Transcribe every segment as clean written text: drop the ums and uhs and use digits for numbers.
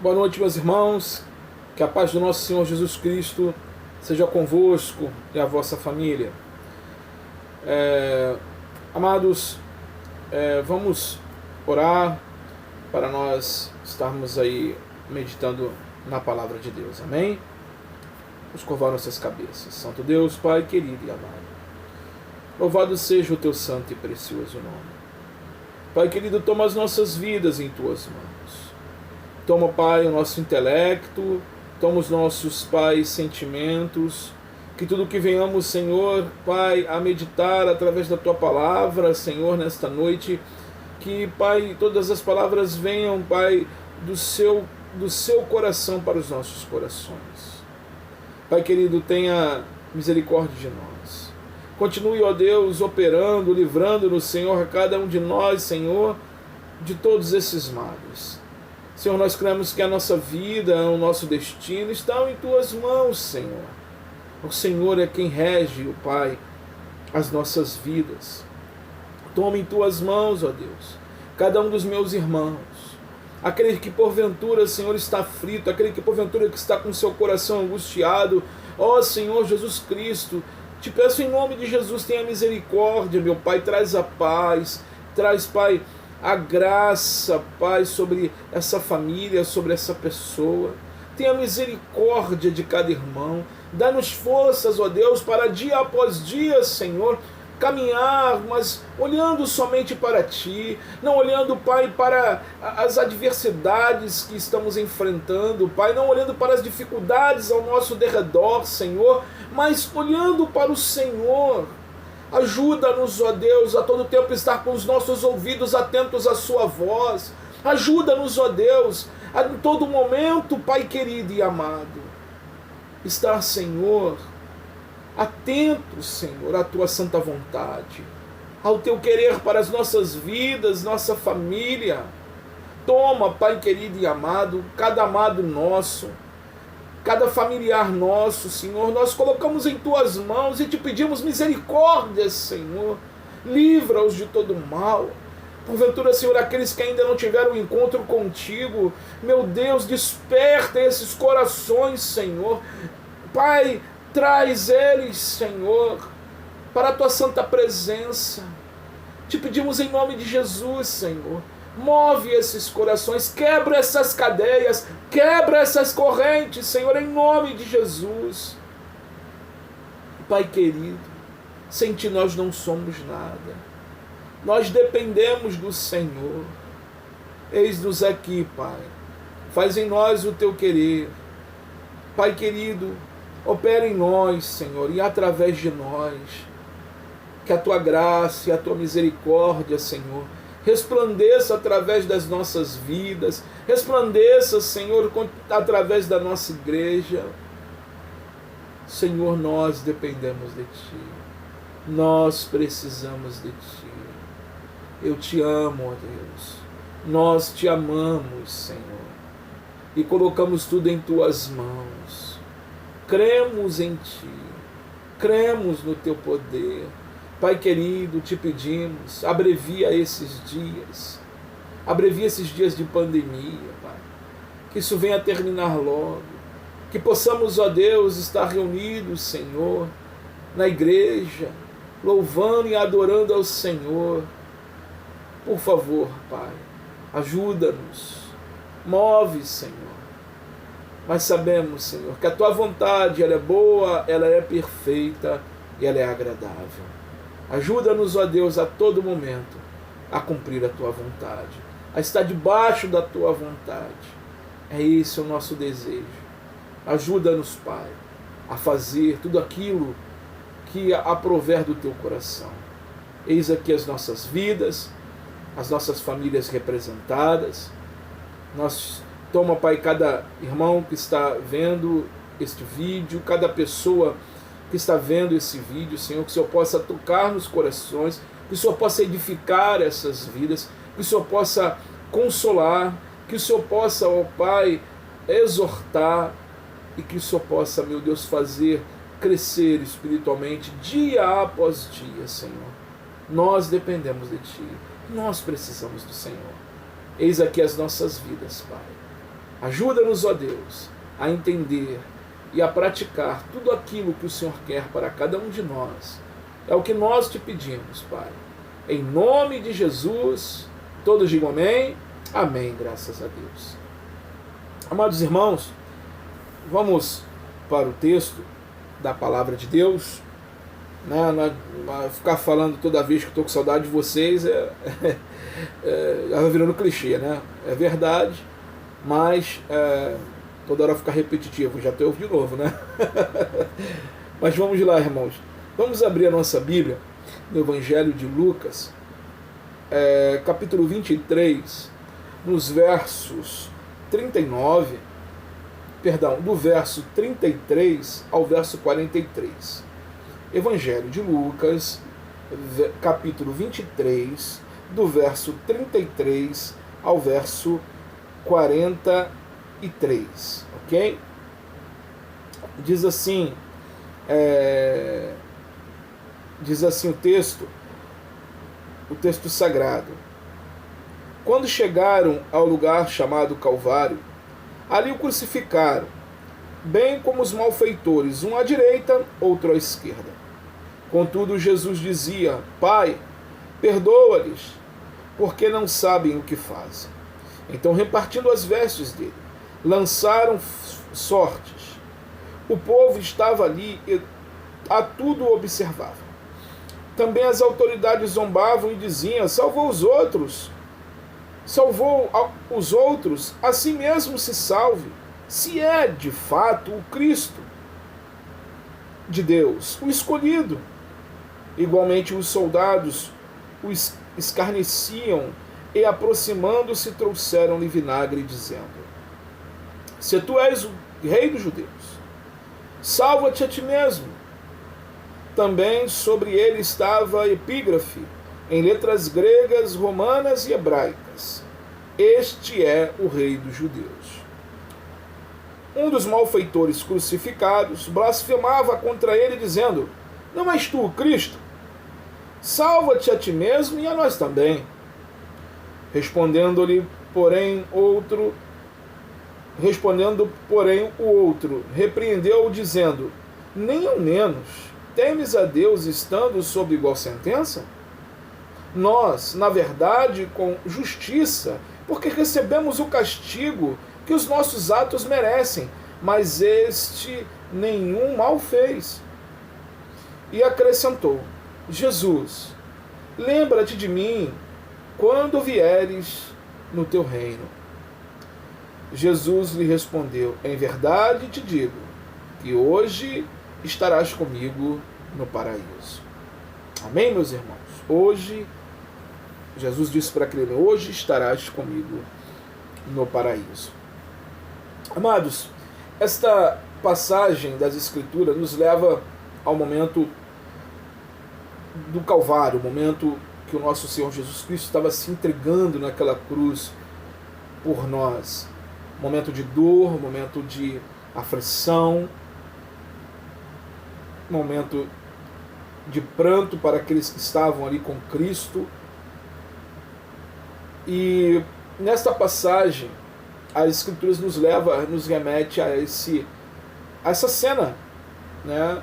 Boa noite, meus irmãos. Que a paz do nosso Senhor Jesus Cristo seja convosco e a vossa família. Amados, vamos orar para nós estarmos aí meditando na palavra de Deus. Amém? Vamos curvar nossas cabeças. Santo Deus, Pai querido e amado, louvado seja o teu santo e precioso nome. Pai querido, toma as nossas vidas em tuas mãos. Toma, Pai, o nosso intelecto, toma os nossos, Pai, sentimentos, que tudo que venhamos, Senhor, Pai, a meditar através da Tua palavra, Senhor, nesta noite, que, Pai, todas as palavras venham, Pai, do seu coração para os nossos corações. Pai querido, tenha misericórdia de nós. Continue, ó Deus, operando, livrando-nos, Senhor, cada um de nós, Senhor, de todos esses males. Senhor, nós cremos que a nossa vida, o nosso destino estão em Tuas mãos, Senhor. O Senhor é quem rege, o Pai, as nossas vidas. Toma em Tuas mãos, ó Deus, cada um dos meus irmãos. Aquele que porventura, Senhor, está aflito, aquele que porventura que está com seu coração angustiado. Ó Senhor Jesus Cristo, te peço em nome de Jesus, tenha misericórdia, meu Pai, traz a paz, traz, Pai, a graça, Pai, sobre essa família, sobre essa pessoa. Tenha misericórdia de cada irmão. Dá-nos forças, ó Deus, para dia após dia, Senhor, caminhar, mas olhando somente para Ti, não olhando, Pai, para as adversidades que estamos enfrentando, Pai, não olhando para as dificuldades ao nosso derredor, Senhor, mas olhando para o Senhor. Ajuda-nos, ó Deus, a todo tempo estar com os nossos ouvidos atentos à Sua voz. Ajuda-nos, ó Deus, a em todo momento, Pai querido e amado, estar, Senhor, atento, Senhor, à Tua santa vontade, ao Teu querer para as nossas vidas, nossa família. Toma, Pai querido e amado, cada amado nosso, cada familiar nosso, Senhor, nós colocamos em Tuas mãos e Te pedimos misericórdia, Senhor. Livra-os de todo mal. Porventura, Senhor, aqueles que ainda não tiveram um encontro contigo, meu Deus, desperta esses corações, Senhor. Pai, traz eles, Senhor, para a Tua santa presença. Te pedimos em nome de Jesus, Senhor. Move esses corações, quebra essas cadeias, quebra essas correntes, Senhor, em nome de Jesus. Pai querido, sem Ti nós não somos nada. Nós dependemos do Senhor. Eis-nos aqui, Pai. Faz em nós o Teu querer. Pai querido, opera em nós, Senhor, e através de nós. Que a Tua graça e a Tua misericórdia, Senhor, resplandeça através das nossas vidas, resplandeça, Senhor, através da nossa igreja. Senhor, nós dependemos de Ti, nós precisamos de Ti. Eu Te amo, ó Deus, nós Te amamos, Senhor, e colocamos tudo em Tuas mãos. Cremos em Ti, cremos no Teu poder. Pai querido, Te pedimos, abrevia esses dias de pandemia, Pai, que isso venha a terminar logo, que possamos, ó Deus, estar reunidos, Senhor, na igreja, louvando e adorando ao Senhor. Por favor, Pai, ajuda-nos, move, Senhor, mas sabemos, Senhor, que a Tua vontade, ela é boa, ela é perfeita e ela é agradável. Ajuda-nos, ó Deus, a todo momento a cumprir a Tua vontade, a estar debaixo da Tua vontade. É esse o nosso desejo. Ajuda-nos, Pai, a fazer tudo aquilo que aprover do Teu coração. Eis aqui as nossas vidas, as nossas famílias representadas. Toma, Pai, cada irmão que está vendo este vídeo, cada pessoa que está vendo esse vídeo, Senhor, que o Senhor possa tocar nos corações, que o Senhor possa edificar essas vidas, que o Senhor possa consolar, que o Senhor possa, ó Pai, exortar, e que o Senhor possa, meu Deus, fazer crescer espiritualmente dia após dia, Senhor. Nós dependemos de Ti, nós precisamos do Senhor. Eis aqui as nossas vidas, Pai. Ajuda-nos, ó Deus, a entender e a praticar tudo aquilo que o Senhor quer para cada um de nós. É o que nós te pedimos, Pai. Em nome de Jesus, todos digam amém. Amém, graças a Deus. Amados irmãos, vamos para o texto da palavra de Deus. Ficar falando toda vez que estou com saudade de vocês vai virando clichê, né? É verdade, mas toda hora fica repetitivo, já estou de novo, né? Mas vamos lá, irmãos. Vamos abrir a nossa Bíblia no Evangelho de Lucas, capítulo 23, nos versos 39, perdão, do verso 33 ao verso 43. Evangelho de Lucas, capítulo 23, do verso 33 ao verso 43, ok? Diz assim o texto sagrado. Quando chegaram ao lugar chamado Calvário, ali o crucificaram, bem como os malfeitores, um à direita, outro à esquerda. Contudo, Jesus dizia: Pai, perdoa-lhes, porque não sabem o que fazem. Então, repartindo as vestes dele, lançaram sortes. O povo estava ali e a tudo observava. Também as autoridades zombavam e diziam: salvou os outros, a si mesmo se salve, se é de fato o Cristo de Deus, o escolhido. Igualmente os soldados o escarneciam e, aproximando-se, trouxeram-lhe vinagre, dizendo: se tu és o rei dos judeus, salva-te a ti mesmo. Também sobre ele estava epígrafe, em letras gregas, romanas e hebraicas: este é o rei dos judeus. Um dos malfeitores crucificados blasfemava contra ele, dizendo: não és tu o Cristo? Salva-te a ti mesmo e a nós também. Respondendo, porém, o outro, repreendeu-o, dizendo: nem ao menos temes a Deus estando sob igual sentença? Nós, na verdade, com justiça, porque recebemos o castigo que os nossos atos merecem, mas este nenhum mal fez. E acrescentou: Jesus, lembra-te de mim quando vieres no teu reino. Jesus lhe respondeu: em verdade te digo que hoje estarás comigo no paraíso. Amém, meus irmãos? Hoje, Jesus disse para aquele: hoje estarás comigo no paraíso. Amados, esta passagem das Escrituras nos leva ao momento do Calvário, o momento que o nosso Senhor Jesus Cristo estava se entregando naquela cruz por nós. Momento de dor, momento de aflição, momento de pranto para aqueles que estavam ali com Cristo. E nesta passagem, as Escrituras nos remete a essa cena, né,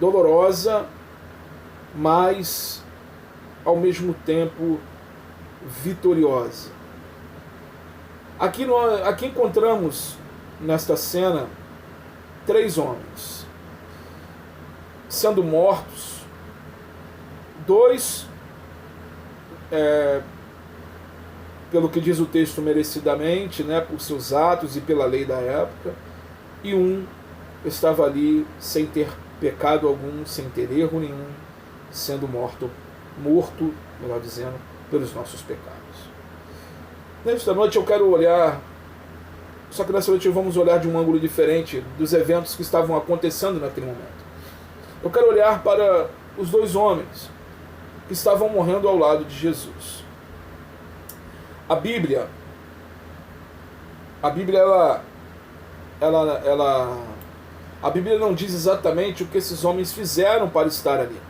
dolorosa, mas ao mesmo tempo vitoriosa. Aqui encontramos nesta cena 3 homens sendo mortos, 2 pelo que diz o texto merecidamente, né, por seus atos e pela lei da época, e um estava ali sem ter pecado algum, sem ter erro nenhum, sendo morto, melhor dizendo, pelos nossos pecados. Nesta noite eu quero olhar, só que nessa noite vamos olhar de um ângulo diferente dos eventos que estavam acontecendo naquele momento. Eu quero olhar para os 2 homens que estavam morrendo ao lado de Jesus. A Bíblia a Bíblia não diz exatamente o que esses homens fizeram para estar ali,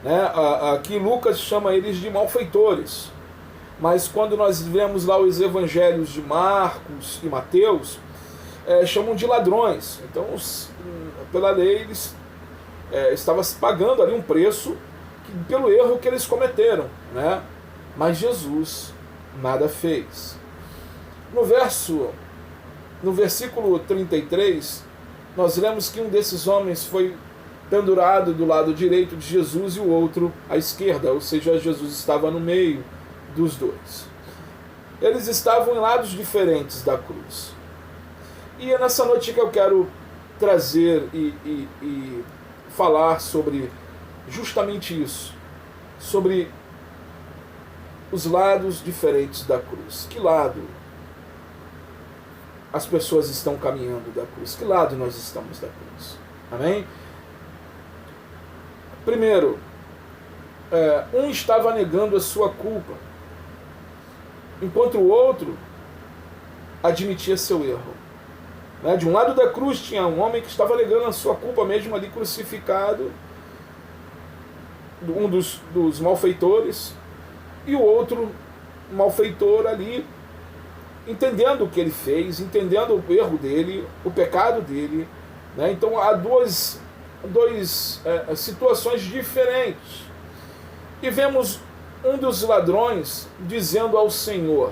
né? Aqui Lucas chama eles de malfeitores. mas quando nós vemos lá os evangelhos de Marcos e Mateus, chamam de ladrões. Então, pela lei, eles estavam pagando ali um preço pelo erro que eles cometeram, né? Mas Jesus nada fez. No versículo 33, nós lemos que um desses homens foi pendurado do lado direito de Jesus e o outro à esquerda, ou seja, Jesus estava no meio dos dois. Eles estavam em lados diferentes da cruz. E é nessa noite que eu quero trazer e falar sobre justamente isso, sobre os lados diferentes da cruz. Que lado as pessoas estão caminhando da cruz? Que lado nós estamos da cruz? Amém? Primeiro, um estava negando a sua culpa, enquanto o outro admitia seu erro. De um lado da cruz tinha um homem que estava negando a sua culpa mesmo ali crucificado, um dos malfeitores, e o outro malfeitor ali, entendendo o que ele fez, entendendo o erro dele, o pecado dele. Então há duas situações diferentes. E vemos um dos ladrões dizendo ao Senhor: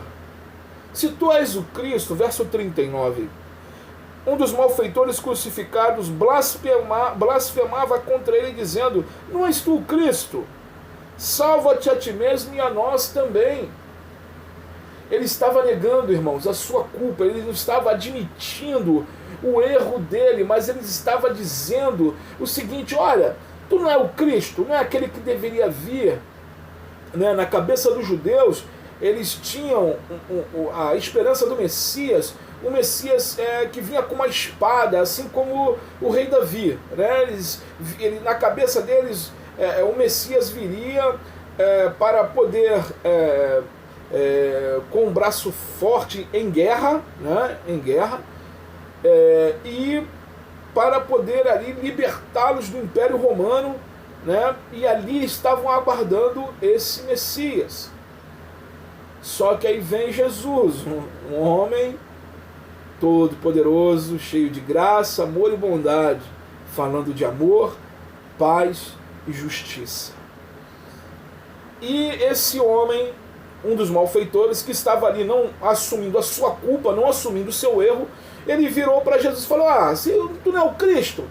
se tu és o Cristo, verso 39, um dos malfeitores crucificados blasfemava contra ele, dizendo: não és tu o Cristo? Salva-te a ti mesmo e a nós também. Ele estava negando, irmãos, a sua culpa, ele não estava admitindo o erro dele, mas ele estava dizendo o seguinte: olha, tu não é o Cristo, não é aquele que deveria vir. Na cabeça dos judeus, eles tinham a esperança do Messias, o Messias que vinha com uma espada, assim como o rei Davi. Na cabeça deles, o Messias viria para poder, com um braço forte em guerra, e para poder ali libertá-los do Império Romano, e ali estavam aguardando esse Messias. Só que aí vem Jesus, um homem todo poderoso, cheio de graça, amor e bondade, falando de amor, paz e justiça. E esse homem, um dos malfeitores, que estava ali não assumindo a sua culpa, não assumindo o seu erro, ele virou para Jesus e falou: se tu não é o Cristo,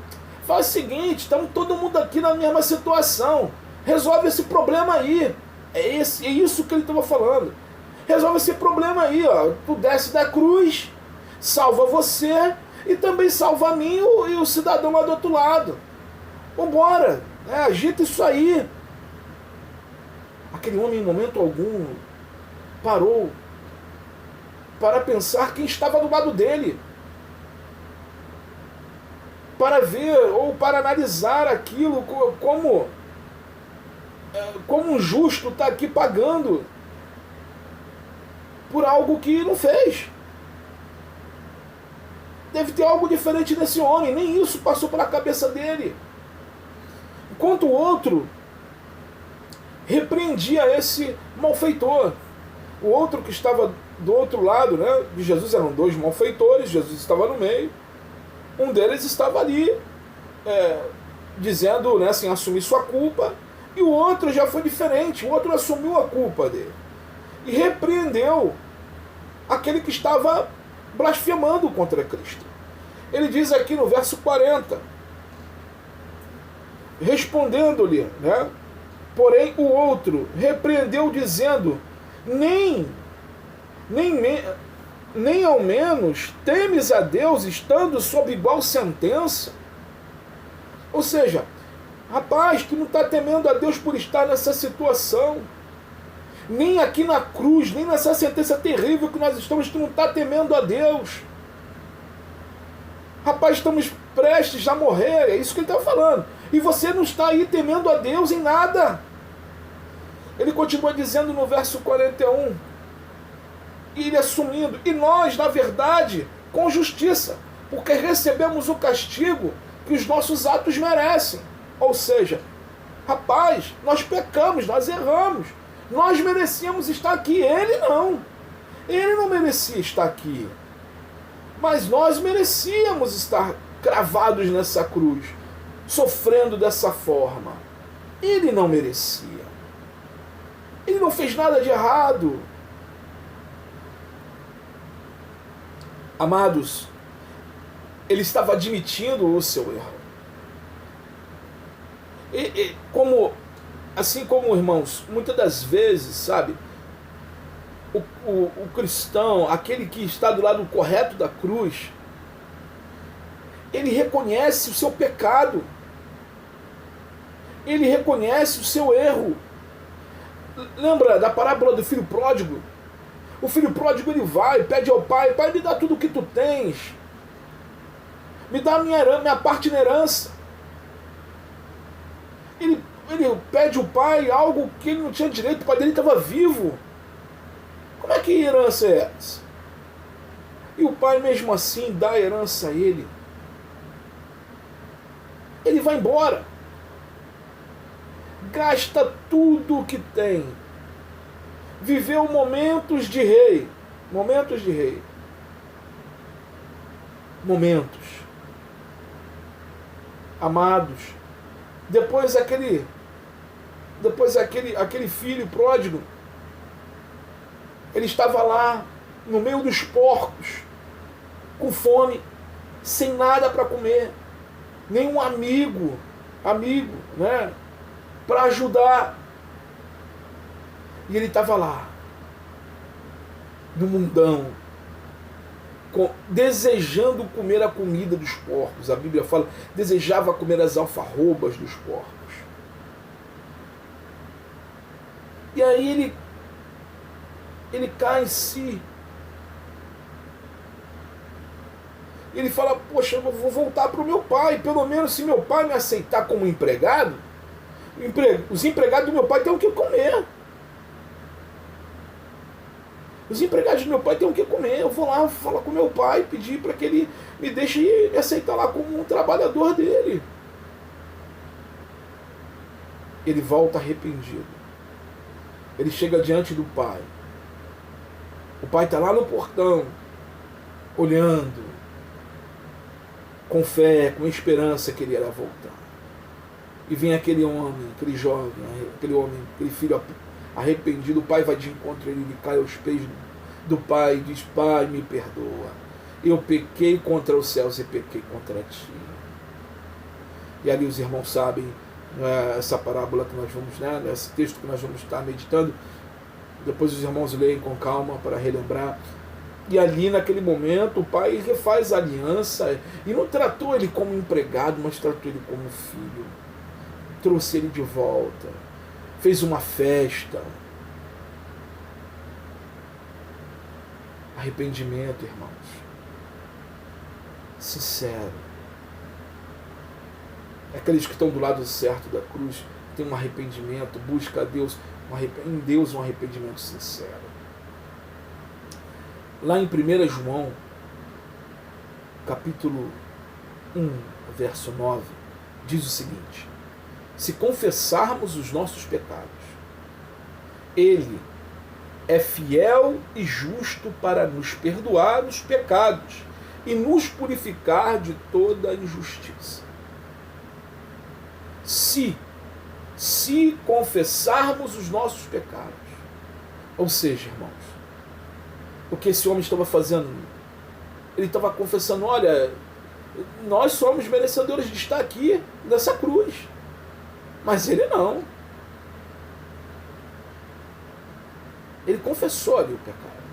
faz o seguinte, estamos todo mundo aqui na mesma situação, resolve esse problema aí. É isso que ele estava falando. Resolve esse problema aí, ó. Tu desce da cruz, salva você e também salva a mim e o cidadão lá do outro lado. Vambora, agita isso aí. Aquele homem, em momento algum, parou para pensar quem estava do lado dele, para ver ou para analisar aquilo como um justo está aqui pagando por algo que não fez. Deve ter algo diferente nesse homem, nem isso passou pela cabeça dele. Enquanto o outro repreendia esse malfeitor. O outro que estava do outro lado, de Jesus, eram dois malfeitores, Jesus estava no meio. Um deles estava ali, dizendo, assim, assumir sua culpa, e o outro já foi diferente, o outro assumiu a culpa dele. E repreendeu aquele que estava blasfemando contra Cristo. Ele diz aqui no verso 40, respondendo-lhe, porém o outro repreendeu dizendo: nem ao menos temes a Deus estando sob igual sentença? Ou seja, rapaz, tu não está temendo a Deus por estar nessa situação. Nem aqui na cruz, nem nessa sentença terrível que nós estamos, tu não está temendo a Deus. Rapaz, estamos prestes a morrer, é isso que ele está falando. E você não está aí temendo a Deus em nada. Ele continua dizendo no verso 41, e ele assumindo: e nós, na verdade, com justiça, porque recebemos o castigo que os nossos atos merecem. Ou seja, rapaz, nós pecamos, nós erramos, Nós merecíamos estar aqui, ele não. Ele não merecia estar aqui. Mas nós merecíamos estar cravados nessa cruz, sofrendo dessa forma. Ele não merecia. Ele não fez nada de errado. Amados, ele estava admitindo o seu erro. Assim como, irmãos, muitas das vezes, sabe, o cristão, aquele que está do lado correto da cruz, ele reconhece o seu pecado, ele reconhece o seu erro. Lembra da parábola do filho pródigo? O filho pródigo, ele vai, pede ao pai: pai, me dá tudo o que tu tens, me dá minha parte na herança. Ele pede ao pai algo que ele não tinha direito, o pai dele estava vivo. Como é que herança é essa? E o pai mesmo assim dá a herança a ele. Ele vai embora. Gasta tudo o que tem. Viveu momentos de rei. Momentos de rei. Momentos. Amados. Depois aquele filho pródigo, ele estava lá no meio dos porcos, com fome, sem nada para comer, nenhum amigo, né, para ajudar. E ele estava lá, no mundão, desejando comer a comida dos porcos. A Bíblia fala, desejava comer as alfarrobas dos porcos. E aí ele cai em si. Ele fala: poxa, eu vou voltar para o meu pai. Pelo menos se meu pai me aceitar como empregado, os empregados do meu pai têm o que comer. Os empregados do meu pai têm o que comer. Eu vou lá falar com meu pai, pedir para que ele me deixe me aceitar lá como um trabalhador dele. Ele volta arrependido. Ele chega diante do pai. O pai está lá no portão, olhando, com fé, com esperança que ele irá voltar. E vem aquele homem, aquele jovem, aquele filho arrependido. O pai vai de encontro a ele, ele cai aos pés do pai e diz: pai, me perdoa. Eu pequei contra os céus e pequei contra ti. E ali os irmãos sabem, essa parábola que nós vamos, esse texto que nós vamos estar meditando. Depois os irmãos leem com calma para relembrar. E ali naquele momento o pai refaz a aliança e não tratou ele como empregado, mas tratou ele como filho. Trouxe ele de volta, fez uma festa. Arrependimento, irmãos, sincero. Aqueles que estão do lado certo da cruz têm um arrependimento, busca a Deus, em Deus um arrependimento sincero. Lá em 1 João, capítulo 1, verso 9, diz o seguinte: se confessarmos os nossos pecados, Ele é fiel e justo para nos perdoar os pecados e nos purificar de toda injustiça. Se confessarmos os nossos pecados. Ou seja, irmãos, o que esse homem estava fazendo? Ele estava confessando: olha, nós somos merecedores de estar aqui nessa cruz. Mas ele não. Ele confessou ali o pecado.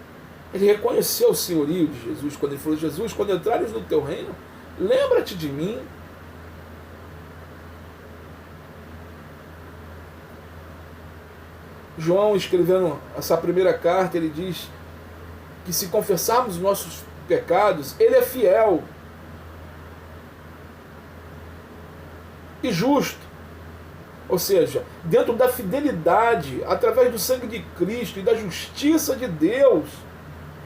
Ele reconheceu o senhorio de Jesus quando ele falou: Jesus, quando entrares no teu reino, lembra-te de mim. João, escrevendo essa primeira carta, ele diz que se confessarmos os nossos pecados, Ele é fiel e justo. Ou seja, dentro da fidelidade, através do sangue de Cristo e da justiça de Deus,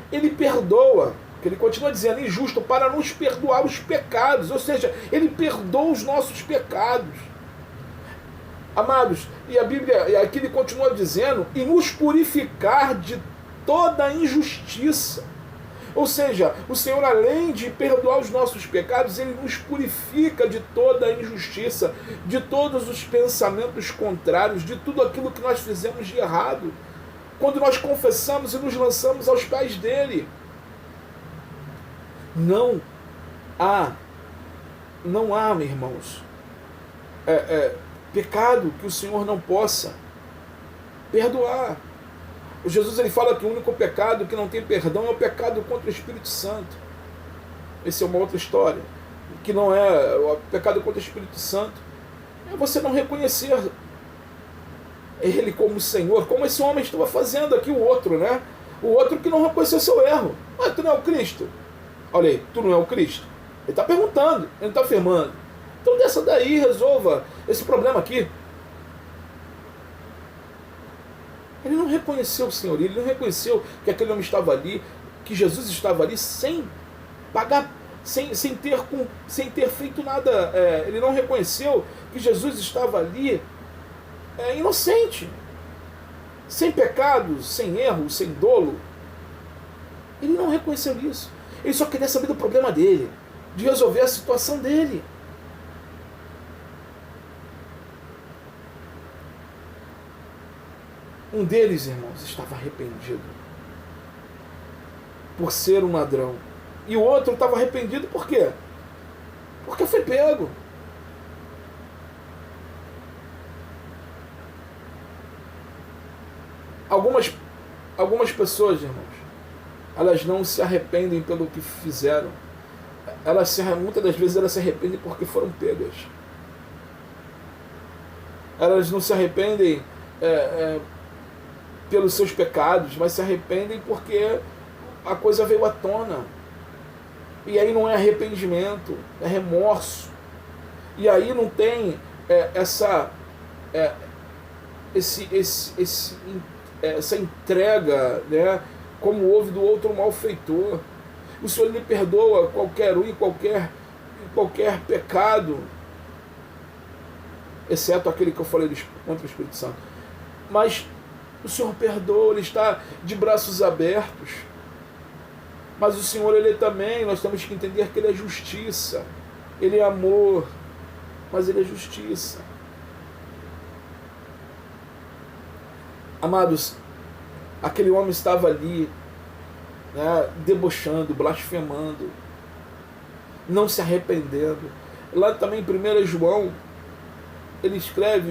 Ele perdoa, que Ele continua dizendo, injusto, para nos perdoar os pecados. Ou seja, Ele perdoa os nossos pecados. Amados, e a Bíblia, e aqui ele continua dizendo, e nos purificar de toda injustiça. Ou seja, o Senhor, além de perdoar os nossos pecados, Ele nos purifica de toda a injustiça, de todos os pensamentos contrários, de tudo aquilo que nós fizemos de errado, quando nós confessamos e nos lançamos aos pés dEle. Não há, meus irmãos, pecado que o Senhor não possa perdoar. O Jesus, ele fala que o único pecado que não tem perdão é o pecado contra o Espírito Santo. Essa é uma outra história. Que não é o pecado contra o Espírito Santo. É você não reconhecer Ele como Senhor, como esse homem estava fazendo aqui, o outro, né? O outro que não reconheceu seu erro. Mas tu não é o Cristo? Olha aí, tu não é o Cristo? Ele está perguntando, ele não está afirmando. Então dessa daí, resolva esse problema aqui. Ele não reconheceu o Senhor, ele não reconheceu que aquele homem estava ali, que Jesus estava ali sem pagar, sem ter feito nada. Ele não reconheceu que Jesus estava ali inocente, sem pecado, sem erro, sem dolo. Ele não reconheceu isso. Ele só queria saber do problema dele, de resolver a situação dele. Um deles, irmãos, estava arrependido por ser um ladrão. E o outro estava arrependido por quê? Porque foi pego. Algumas pessoas, irmãos, elas não se arrependem pelo que fizeram. Muitas das vezes elas se arrependem porque foram pegas. Elas não se arrependem pelos seus pecados, mas se arrependem porque a coisa veio à tona. E aí não é arrependimento, é remorso. E aí não tem essa entrega, né, como houve do outro malfeitor. O Senhor lhe perdoa qualquer um e qualquer pecado, exceto aquele que eu falei contra o Espírito Santo. Mas o Senhor perdoa, Ele está de braços abertos. Mas o Senhor, Ele também, nós temos que entender que Ele é justiça. Ele é amor, mas Ele é justiça. Amados, aquele homem estava ali, né, debochando, blasfemando, não se arrependendo. Lá também em 1 João,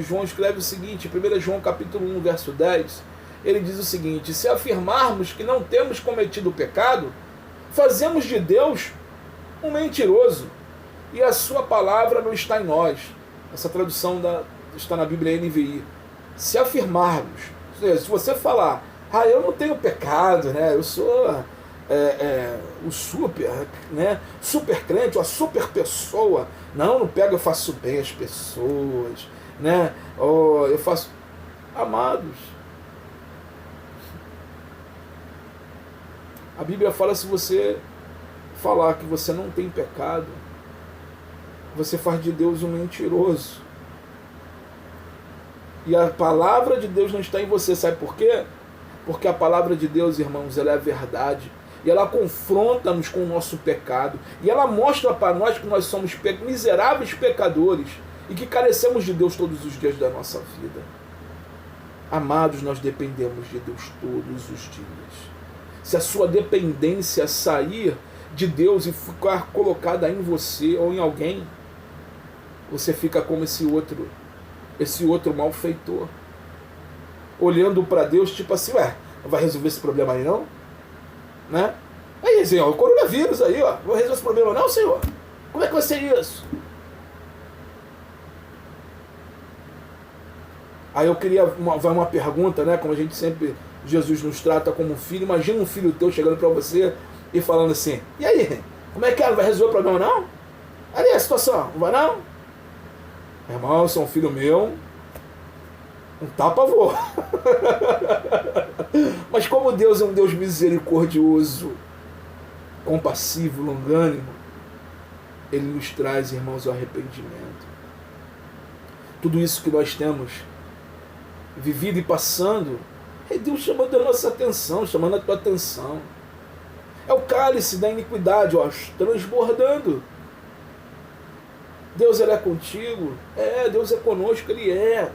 João escreve o seguinte, 1 João capítulo 1, verso 10, ele diz o seguinte: se afirmarmos que não temos cometido pecado, fazemos de Deus um mentiroso, e a sua palavra não está em nós. Essa tradução está na Bíblia NVI. Se afirmarmos, se você falar, eu não tenho pecado, né? Eu sou o super, né? Super crente, uma super pessoa. Não pego, eu faço bem as pessoas, né? Eu faço... Amados, a Bíblia fala, se você falar que você não tem pecado, você faz de Deus um mentiroso. E a palavra de Deus não está em você, sabe por quê? Porque a palavra de Deus, irmãos, ela é a verdade. E ela confronta-nos com o nosso pecado. E ela mostra para nós que nós somos miseráveis pecadores e que carecemos de Deus todos os dias da nossa vida. Amados, nós dependemos de Deus todos os dias. Se a sua dependência sair de Deus e ficar colocada em você ou em alguém, você fica como esse outro malfeitor, olhando para Deus, tipo assim, não vai resolver esse problema aí não? Né? Aí, Senhor, o coronavírus aí, ó, não vai resolver esse problema não, Senhor? Como é que vai ser isso? Aí eu queria uma pergunta, né, como a gente sempre, Jesus nos trata como um filho. Imagina um filho teu chegando para você e falando assim, e aí, como é que é? Não vai resolver o problema não? Ali a situação, não vai não? Irmão, eu sou um filho meu, um tapa-voa. Mas como Deus é um Deus misericordioso, compassivo, longânimo, Ele nos traz, irmãos, o arrependimento. Tudo isso que nós temos vivido e passando, é Deus chamando a nossa atenção, chamando a tua atenção. É o cálice da iniquidade, ó, transbordando. Deus, Ele é contigo? É, Deus é conosco, Ele é.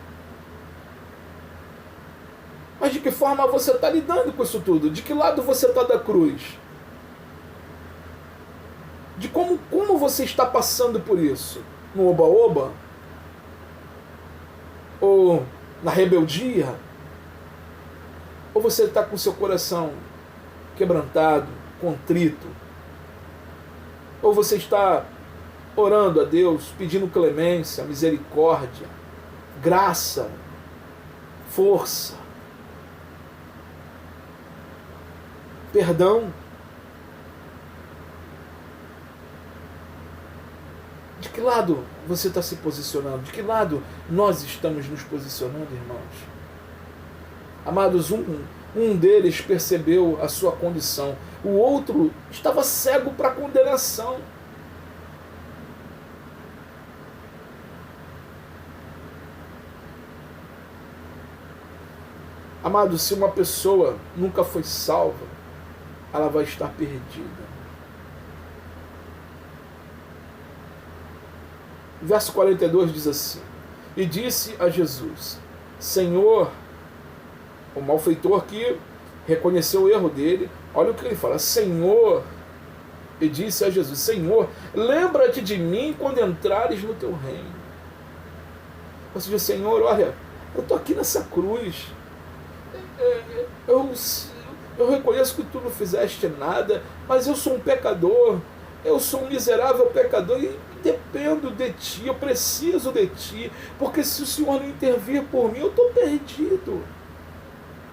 Mas de que forma você está lidando com isso tudo? De que lado você está da cruz? De como você está passando por isso? No oba-oba? Ou na rebeldia? Ou você está com seu coração quebrantado, contrito? Ou você está orando a Deus, pedindo clemência, misericórdia, graça, força, perdão? De que lado você está se posicionando? De que lado nós estamos nos posicionando, irmãos? Amados, um deles percebeu a sua condição, o outro estava cego para a condenação. Amados, se uma pessoa nunca foi salva, ela vai estar perdida. Verso 42 diz assim: e disse a Jesus: Senhor, o malfeitor que reconheceu o erro dele, olha o que ele fala: Senhor, e disse a Jesus: Senhor, lembra-te de mim quando entrares no teu reino. Ou seja, Senhor, olha, eu estou aqui nessa cruz, eu reconheço que tu não fizeste nada, mas eu sou um pecador, eu sou um miserável pecador e dependo de ti, eu preciso de ti, porque se o Senhor não intervir por mim, eu estou perdido.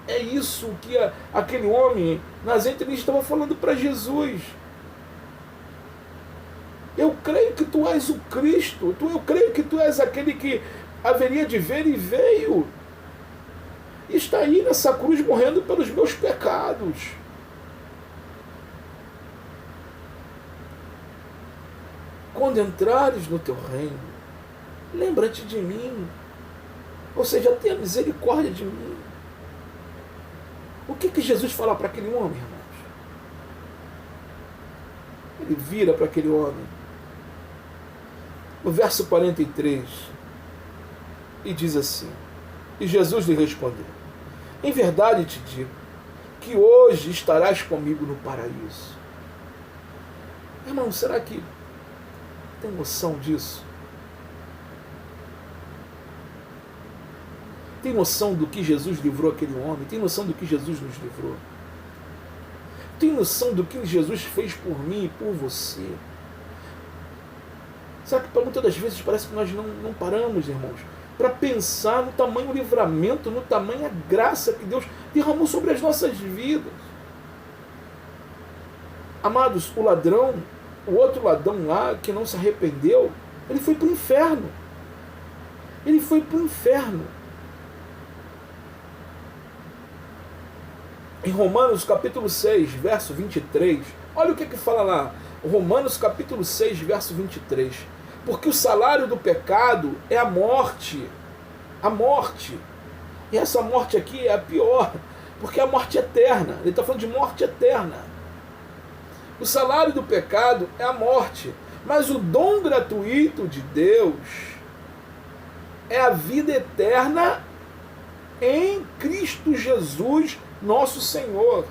É isso que aquele homem nas entrelinhas estava falando para Jesus. Eu creio que tu és o Cristo, eu creio que tu és aquele que haveria de ver e veio. E está aí nessa cruz morrendo pelos meus pecados. Quando entrares no teu reino, lembra-te de mim. Ou seja, tenha misericórdia de mim. O que Jesus fala para aquele homem, irmãos? Ele vira para aquele homem. No verso 43, e diz assim: e Jesus lhe respondeu: em verdade te digo, que hoje estarás comigo no paraíso. Irmão, será que tem noção disso? Tem noção do que Jesus livrou aquele homem? Tem noção do que Jesus nos livrou? Tem noção do que Jesus fez por mim e por você? Sabe que muitas das vezes parece que nós não paramos, irmãos, para pensar no tamanho livramento, no tamanho graça que Deus derramou sobre as nossas vidas. Amados, o ladrão, o outro ladrão lá que não se arrependeu, ele foi para o inferno. Ele foi para o inferno. Em Romanos capítulo 6, verso 23, olha o que fala lá. Romanos capítulo 6, verso 23. Porque o salário do pecado é a morte. A morte. E essa morte aqui é a pior, porque é a morte eterna. Ele está falando de morte eterna. O salário do pecado é a morte, mas o dom gratuito de Deus é a vida eterna em Cristo Jesus, nosso Senhor.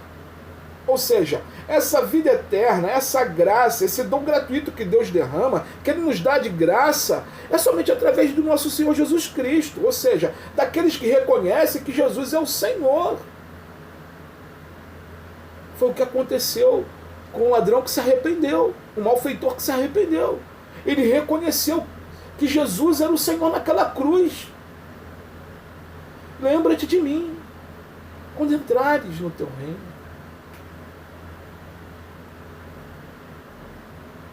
Ou seja, essa vida eterna, essa graça, esse dom gratuito que Deus derrama, que Ele nos dá de graça, é somente através do nosso Senhor Jesus Cristo. Ou seja, daqueles que reconhecem que Jesus é o Senhor. Foi o que aconteceu com o ladrão que se arrependeu, o malfeitor que se arrependeu. Ele reconheceu que Jesus era o Senhor naquela cruz. Lembra-te de mim quando entrares no teu reino.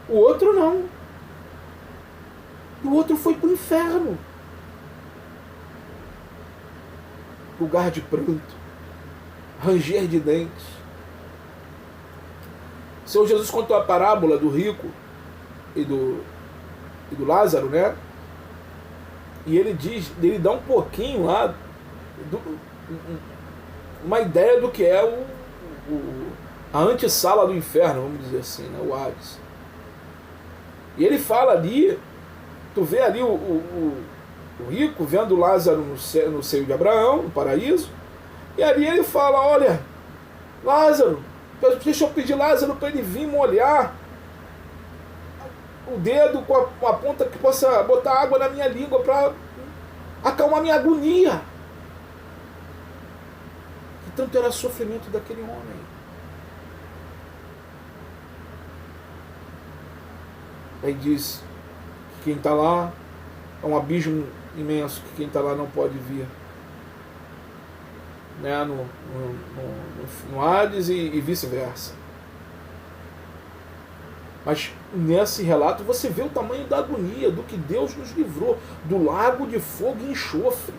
O outro não. O outro foi para o inferno. Lugar de pranto, ranger de dentes. O Senhor Jesus contou a parábola do rico e do Lázaro, né? E ele dá um pouquinho lá, uma ideia do que é a antessala do inferno, vamos dizer assim, né? O Hades. E ele fala ali, tu vê ali o rico vendo Lázaro no seio de Abraão, no paraíso, e ali ele fala, olha, Lázaro, deixa eu pedir Lázaro para ele vir molhar o dedo com a ponta que possa botar água na minha língua para acalmar minha agonia. E tanto era o sofrimento daquele homem. Aí diz que quem está lá é um abismo imenso, que quem está lá não pode vir. Né? No Hades e vice-versa. Mas nesse relato você vê o tamanho da agonia, do que Deus nos livrou, do lago de fogo e enxofre.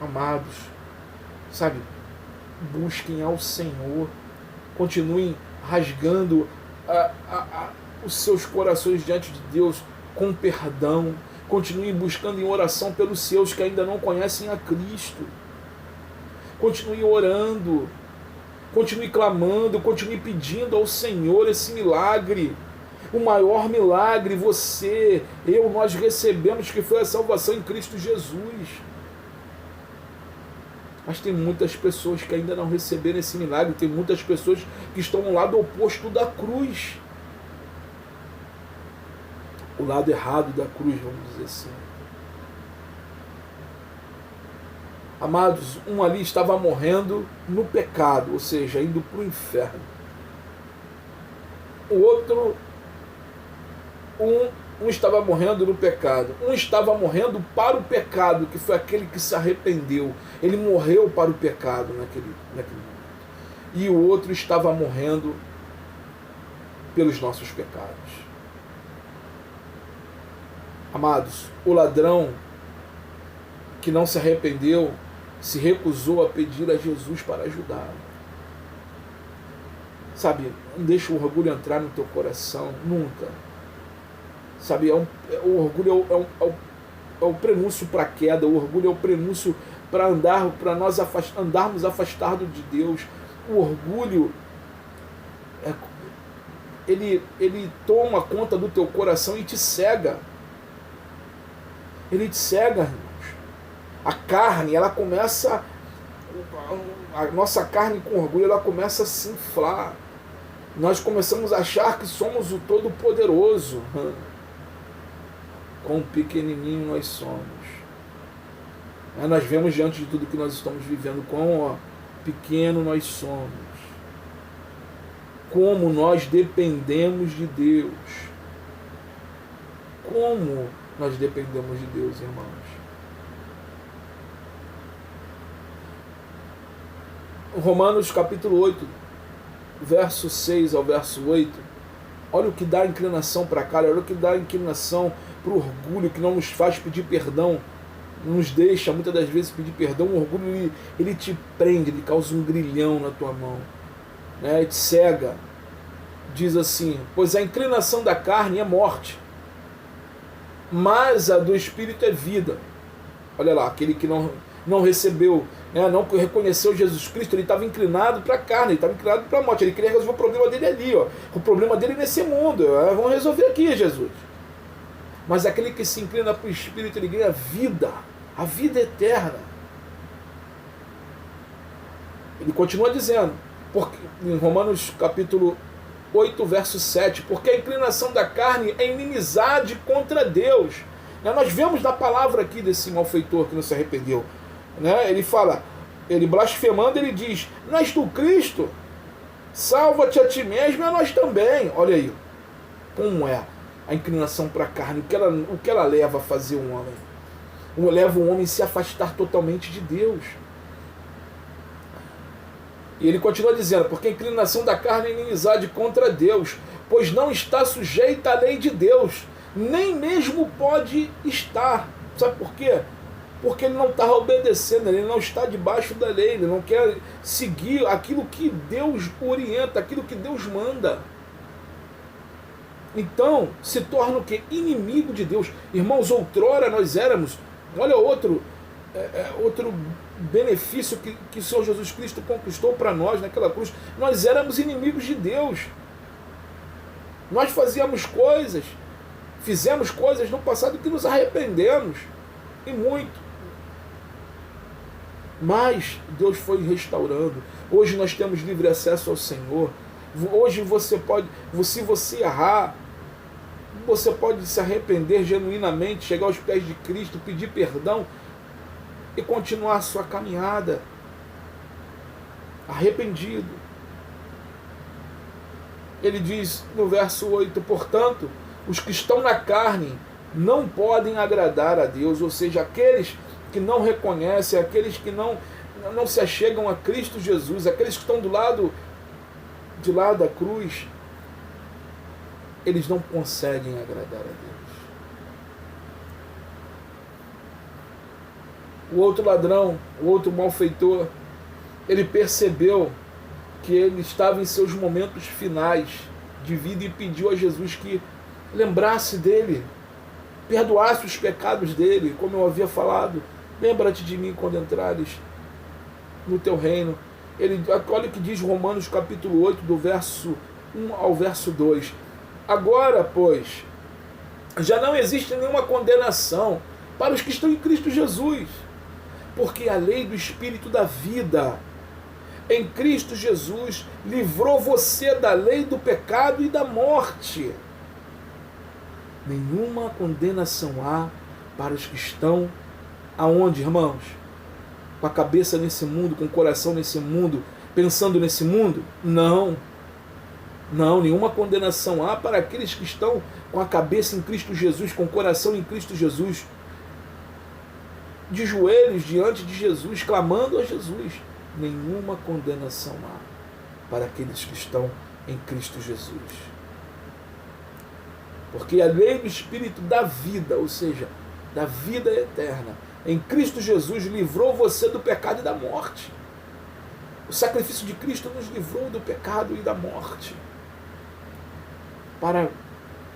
Amados, sabe, busquem ao Senhor, continuem rasgando os seus corações diante de Deus com perdão, continuem buscando em oração pelos seus que ainda não conhecem a Cristo, continue orando, continue clamando, continue pedindo ao Senhor esse milagre. O maior milagre nós recebemos, que foi a salvação em Cristo Jesus. Mas tem muitas pessoas que ainda não receberam esse milagre, tem muitas pessoas que estão no lado oposto da cruz. O lado errado da cruz, vamos dizer assim. Amados, um ali estava morrendo no pecado, ou seja, indo para o inferno. O outro, um estava morrendo no pecado. Um estava morrendo para o pecado, que foi aquele que se arrependeu. Ele morreu para o pecado naquele momento. E o outro estava morrendo pelos nossos pecados. Amados, o ladrão que não se arrependeu se recusou a pedir a Jesus para ajudá-lo. Sabe, não deixa o orgulho entrar no teu coração, nunca. Sabe, o orgulho é o prenúncio para a queda, o orgulho é o prenúncio para nós andarmos afastados de Deus. O orgulho, ele toma conta do teu coração e te cega. Ele te cega, irmãos. A carne, ela começa, a nossa carne com orgulho, ela começa a se inflar. Nós começamos a achar que somos o Todo-Poderoso. Quão pequenininho nós somos. Nós vemos diante de tudo que nós estamos vivendo, quão pequeno nós somos. Como nós dependemos de Deus. Como nós dependemos de Deus, irmãos. Romanos capítulo 8, verso 6 ao verso 8. Olha o que dá inclinação para a cara, olha o que dá inclinação para o orgulho, que não nos faz pedir perdão, não nos deixa muitas das vezes pedir perdão. O orgulho, ele te prende, ele causa um grilhão na tua mão, né? Ele te cega. Diz assim: pois a inclinação da carne é morte, mas a do Espírito é vida. Olha lá, aquele que não recebeu, né, não reconheceu Jesus Cristo, ele estava inclinado para a carne, ele estava inclinado para a morte, ele queria resolver o problema dele ali, ó, o problema dele nesse mundo, vamos resolver aqui, Jesus. Mas aquele que se inclina para o Espírito, ele ganha vida, a vida eterna. Ele continua dizendo, porque, em Romanos capítulo 8, verso 7, porque a inclinação da carne é inimizade contra Deus. Nós vemos na palavra aqui desse malfeitor que não se arrependeu. Ele fala, ele blasfemando, ele diz: não és tu Cristo? Salva-te a ti mesmo e a nós também. Olha aí, como é a inclinação para a carne, o que ela leva a fazer um homem. Leva o homem a se afastar totalmente de Deus. E ele continua dizendo, porque a inclinação da carne é inimizade contra Deus, pois não está sujeita à lei de Deus, nem mesmo pode estar. Sabe por quê? Porque ele não está obedecendo, ele não está debaixo da lei, ele não quer seguir aquilo que Deus orienta, aquilo que Deus manda. então se torna o quê? Inimigo de Deus. Irmãos, outrora nós éramos, olha outro benefício que o Senhor Jesus Cristo conquistou para nós naquela cruz. Nós éramos inimigos de Deus. Nós fizemos coisas no passado que nos arrependemos, e muito. Mas Deus foi restaurando. Hoje nós temos livre acesso ao Senhor. Hoje você pode, se você errar, você pode se arrepender genuinamente, chegar aos pés de Cristo, pedir perdão e continuar a sua caminhada arrependido. Ele diz no verso 8, portanto, os que estão na carne não podem agradar a Deus, ou seja, aqueles que não reconhecem, aqueles que não se achegam a Cristo Jesus, aqueles que estão de lá da cruz, eles não conseguem agradar a Deus. O outro ladrão, o outro malfeitor, ele percebeu que ele estava em seus momentos finais de vida e pediu a Jesus que lembrasse dele, perdoasse os pecados dele, como eu havia falado. Lembra-te de mim quando entrares no teu reino. Olha o que diz Romanos capítulo 8, do verso 1 ao verso 2. Agora, pois, já não existe nenhuma condenação para os que estão em Cristo Jesus, porque a lei do Espírito da vida em Cristo Jesus livrou você da lei do pecado e da morte. Nenhuma condenação há para os que estão aonde, irmãos? Com a cabeça nesse mundo, com o coração nesse mundo, pensando nesse mundo? Não. Não, nenhuma condenação há para aqueles que estão com a cabeça em Cristo Jesus, com o coração em Cristo Jesus, de joelhos diante de Jesus, clamando a Jesus. Nenhuma condenação há para aqueles que estão em Cristo Jesus. Porque a lei do Espírito da vida, ou seja, da vida eterna, em Cristo Jesus livrou você do pecado e da morte. O sacrifício de Cristo nos livrou do pecado e da morte. Para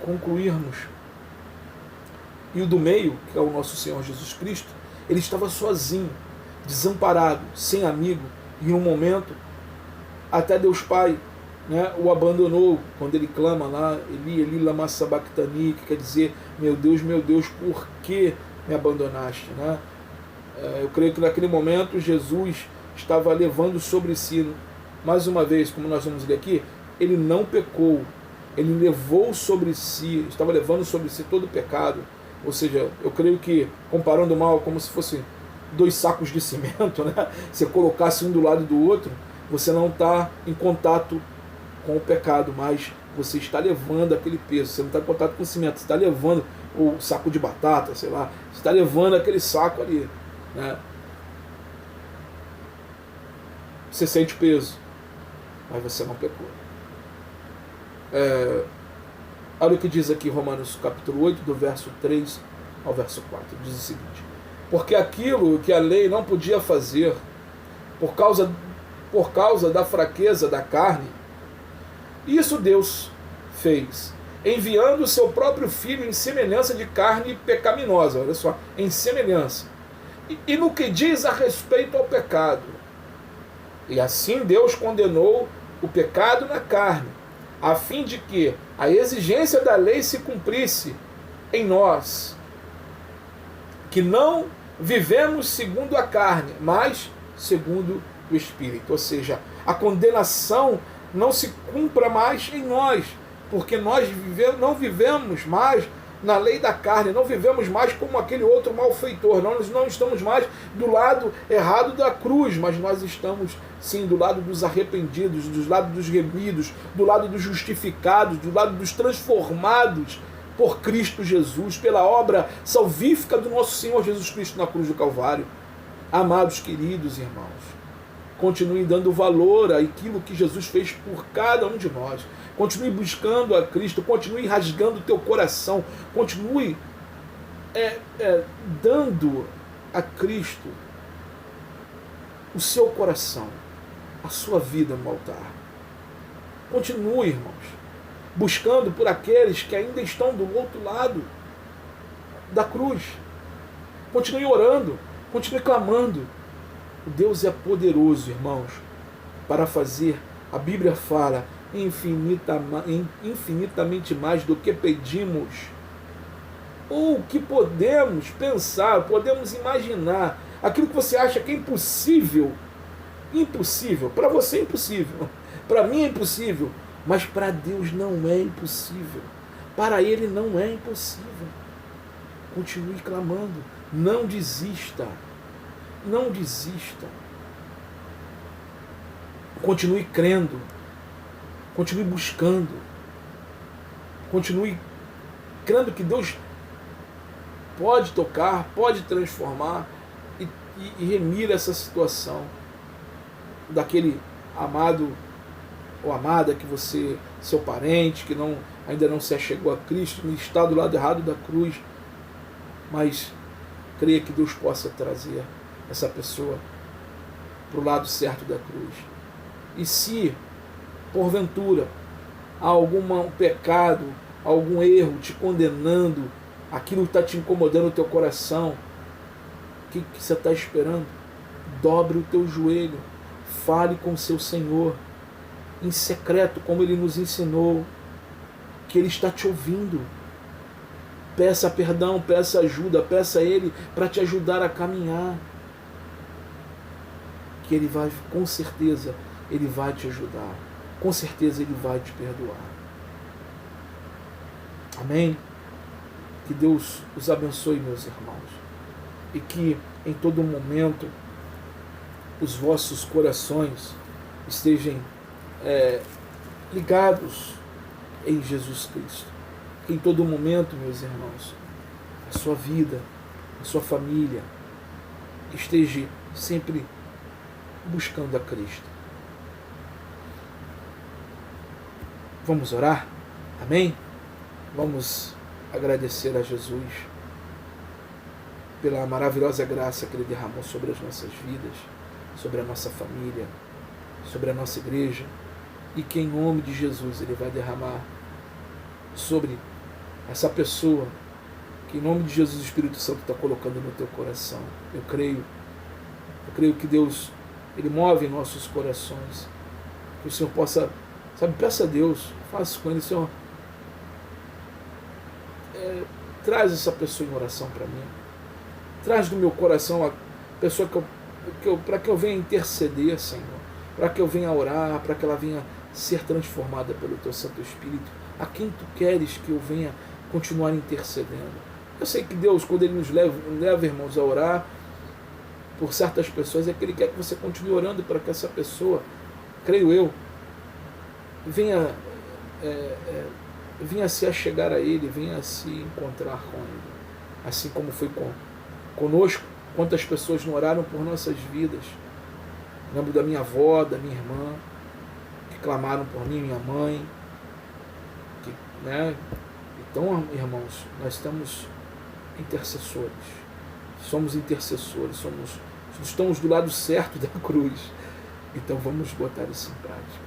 concluirmos, e o do meio, que é o nosso Senhor Jesus Cristo, ele estava sozinho, desamparado, sem amigo, e em um momento até Deus Pai, né, o abandonou, quando ele clama lá, Eli, Eli, lama sabachthani, que quer dizer, meu Deus, por que me abandonaste? Né? Eu creio que naquele momento Jesus estava levando sobre si, mais uma vez, como nós vamos ler aqui, ele não pecou, ele levou sobre si, estava levando sobre si todo o pecado. Ou seja, eu creio que, comparando o mal como se fossem 2 sacos de cimento, né? Se colocasse um do lado do outro, você não está em contato com o pecado, mas você está levando aquele peso. Você não está em contato com o cimento, você está levando o saco de batata, sei lá, você está levando aquele saco ali, né? Você sente peso, mas você não pecou. Olha o que diz aqui Romanos capítulo 8, do verso 3 ao verso 4. Diz o seguinte: porque aquilo que a lei não podia fazer, por causa da fraqueza da carne, isso Deus fez, enviando o seu próprio Filho em semelhança de carne pecaminosa. Olha só, em semelhança. E no que diz a respeito ao pecado. E assim Deus condenou o pecado na carne, a fim de que a exigência da lei se cumprisse em nós, que não vivemos segundo a carne, mas segundo o Espírito. Ou seja, a condenação não se cumpra mais em nós, porque nós não vivemos mais na lei da carne, não vivemos mais como aquele outro malfeitor, nós não estamos mais do lado errado da cruz, mas nós estamos sim do lado dos arrependidos, do lado dos remidos, do lado dos justificados, do lado dos transformados por Cristo Jesus, pela obra salvífica do nosso Senhor Jesus Cristo na cruz do Calvário. Amados queridos irmãos, continue dando valor àquilo que Jesus fez por cada um de nós. Continue buscando a Cristo, continue rasgando o teu coração, continue dando a Cristo o seu coração, a sua vida no altar. Continue, irmãos. buscando por aqueles que ainda estão do outro lado da cruz. Continue orando, continue clamando. O Deus é poderoso, irmãos, para fazer, a Bíblia fala, infinitamente mais do que pedimos, ou que podemos pensar, podemos imaginar. Aquilo que você acha que é impossível, para você é impossível, para mim é impossível, mas para Deus não é impossível, para Ele não é impossível. Continue clamando, não desista, não desista. Continue crendo, continue buscando, continue crendo que Deus pode tocar, pode transformar e remir essa situação daquele amado ou amada que você, seu parente, que ainda não se achegou a Cristo, está do lado errado da cruz, mas creia que Deus possa trazer essa pessoa para o lado certo da cruz. E se, porventura, há algum pecado, algum erro te condenando, aquilo que está te incomodando o teu coração, o que você está esperando? Dobre o teu joelho, fale com o seu Senhor, em secreto, como Ele nos ensinou, que Ele está te ouvindo. Peça perdão, peça ajuda, peça a Ele para te ajudar a caminhar. Que Ele vai, com certeza, Ele vai te ajudar. Com certeza Ele vai te perdoar. Amém? Que Deus os abençoe, meus irmãos. E que em todo momento os vossos corações estejam ligados em Jesus Cristo. Que em todo momento, meus irmãos, a sua vida, a sua família esteja sempre buscando a Cristo. Vamos orar? Amém? Vamos agradecer a Jesus pela maravilhosa graça que Ele derramou sobre as nossas vidas, sobre a nossa família, sobre a nossa igreja, e que em nome de Jesus Ele vai derramar sobre essa pessoa que em nome de Jesus o Espírito Santo está colocando no teu coração. Eu creio que Deus, Ele move nossos corações, que o Senhor possa, peça a Deus, faça com Ele, Senhor, traz essa pessoa em oração para mim, traz do meu coração a pessoa para que eu venha interceder, Senhor, para que eu venha orar, para que ela venha ser transformada pelo Teu Santo Espírito, a quem Tu queres que eu venha continuar intercedendo. Eu sei que Deus, quando Ele nos leva, irmãos, a orar por certas pessoas, é que Ele quer que você continue orando para que essa pessoa, creio eu, venha se achegar a Ele, venha se encontrar com Ele. Assim como foi conosco, quantas pessoas não oraram por nossas vidas. Lembro da minha avó, da minha irmã, que clamaram por mim, minha mãe. Então, irmãos, nós estamos intercessores. Somos intercessores, estamos do lado certo da cruz. Então vamos botar isso em prática.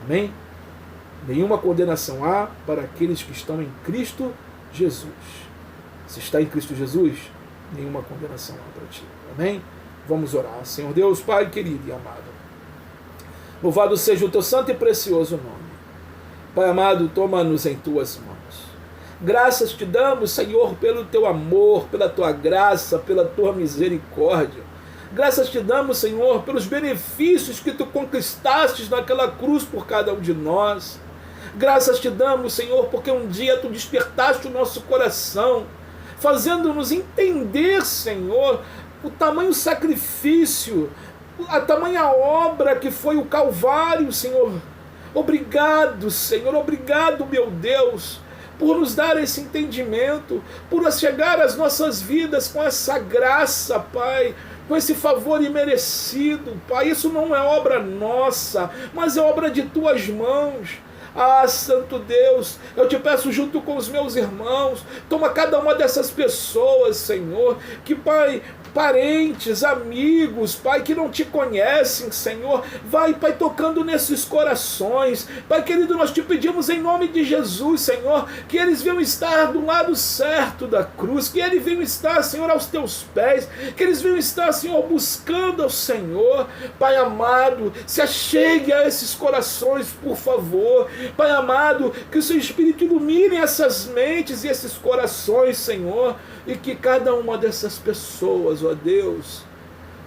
Amém? Nenhuma condenação há para aqueles que estão em Cristo Jesus. Se está em Cristo Jesus, nenhuma condenação há para ti. Amém? Vamos orar. Senhor Deus, Pai querido e amado, louvado seja o Teu santo e precioso nome. Pai amado, toma-nos em Tuas mãos. Graças te damos, Senhor, pelo Teu amor, pela Tua graça, pela Tua misericórdia. Graças te damos, Senhor, pelos benefícios que Tu conquistaste naquela cruz por cada um de nós. Graças te damos, Senhor, porque um dia Tu despertaste o nosso coração, fazendo-nos entender, Senhor, o tamanho sacrifício, a tamanha obra que foi o Calvário, Senhor. Obrigado, Senhor, obrigado, meu Deus, por nos dar esse entendimento, por chegar às nossas vidas com essa graça, Pai, com esse favor imerecido, Pai. Isso não é obra nossa, mas é obra de Tuas mãos. Ah, Santo Deus, eu te peço junto com os meus irmãos, toma cada uma dessas pessoas, Senhor, que, Pai, parentes, amigos, Pai, que não te conhecem, Senhor. Vai, Pai, tocando nesses corações. Pai querido, nós te pedimos em nome de Jesus, Senhor, que eles venham estar do lado certo da cruz, que eles venham estar, Senhor, aos teus pés, que eles venham estar, Senhor, buscando ao Senhor. Pai amado, se achegue a esses corações, por favor. Pai amado, que o seu Espírito ilumine essas mentes e esses corações, Senhor, e que cada uma dessas pessoas, ó Deus,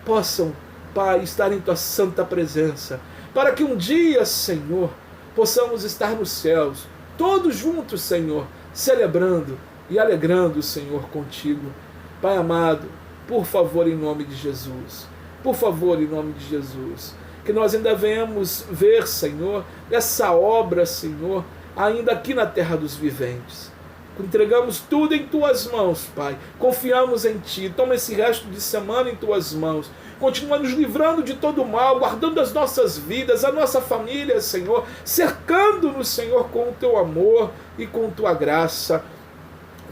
possam, Pai, estar em tua santa presença, para que um dia, Senhor, possamos estar nos céus, todos juntos, Senhor, celebrando e alegrando, Senhor, contigo. Pai amado, por favor, em nome de Jesus, por favor, em nome de Jesus, que nós ainda venhamos ver, Senhor, essa obra, Senhor, ainda aqui na terra dos viventes. Entregamos tudo em tuas mãos, Pai. Confiamos em ti. Toma esse resto de semana em tuas mãos. Continua nos livrando de todo mal, guardando as nossas vidas, a nossa família, Senhor, cercando-nos, Senhor, com o teu amor e com tua graça.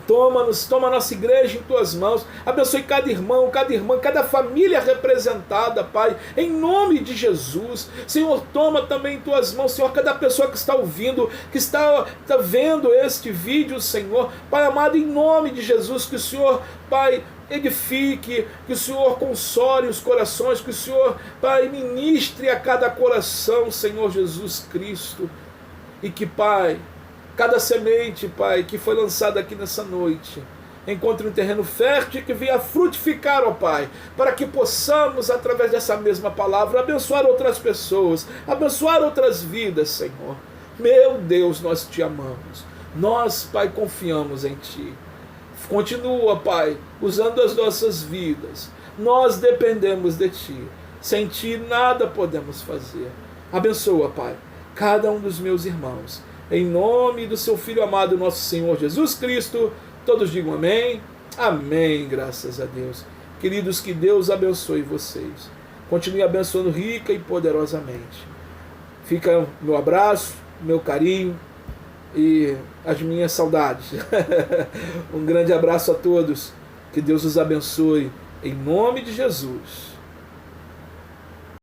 Toma-nos, toma a nossa igreja em tuas mãos, abençoe cada irmão, cada irmã, cada família representada, Pai, em nome de Jesus. Senhor, toma também em tuas mãos, Senhor, cada pessoa que está ouvindo, que está vendo este vídeo, Senhor, Pai amado, em nome de Jesus, que o Senhor, Pai, edifique, que o Senhor console os corações, que o Senhor, Pai, ministre a cada coração, Senhor Jesus Cristo, e que, Pai, cada semente, Pai, que foi lançada aqui nessa noite, encontre um terreno fértil que venha frutificar, ó Pai, para que possamos, através dessa mesma palavra, abençoar outras pessoas, abençoar outras vidas, Senhor. Meu Deus, nós te amamos. Nós, Pai, confiamos em Ti. Continua, Pai, usando as nossas vidas. Nós dependemos de Ti. Sem Ti nada podemos fazer. Abençoa, Pai, cada um dos meus irmãos. Em nome do seu Filho amado, nosso Senhor Jesus Cristo, todos digam amém. Amém, graças a Deus. Queridos, que Deus abençoe vocês. Continue abençoando rica e poderosamente. Fica meu abraço, meu carinho e as minhas saudades. Um grande abraço a todos. Que Deus os abençoe. Em nome de Jesus.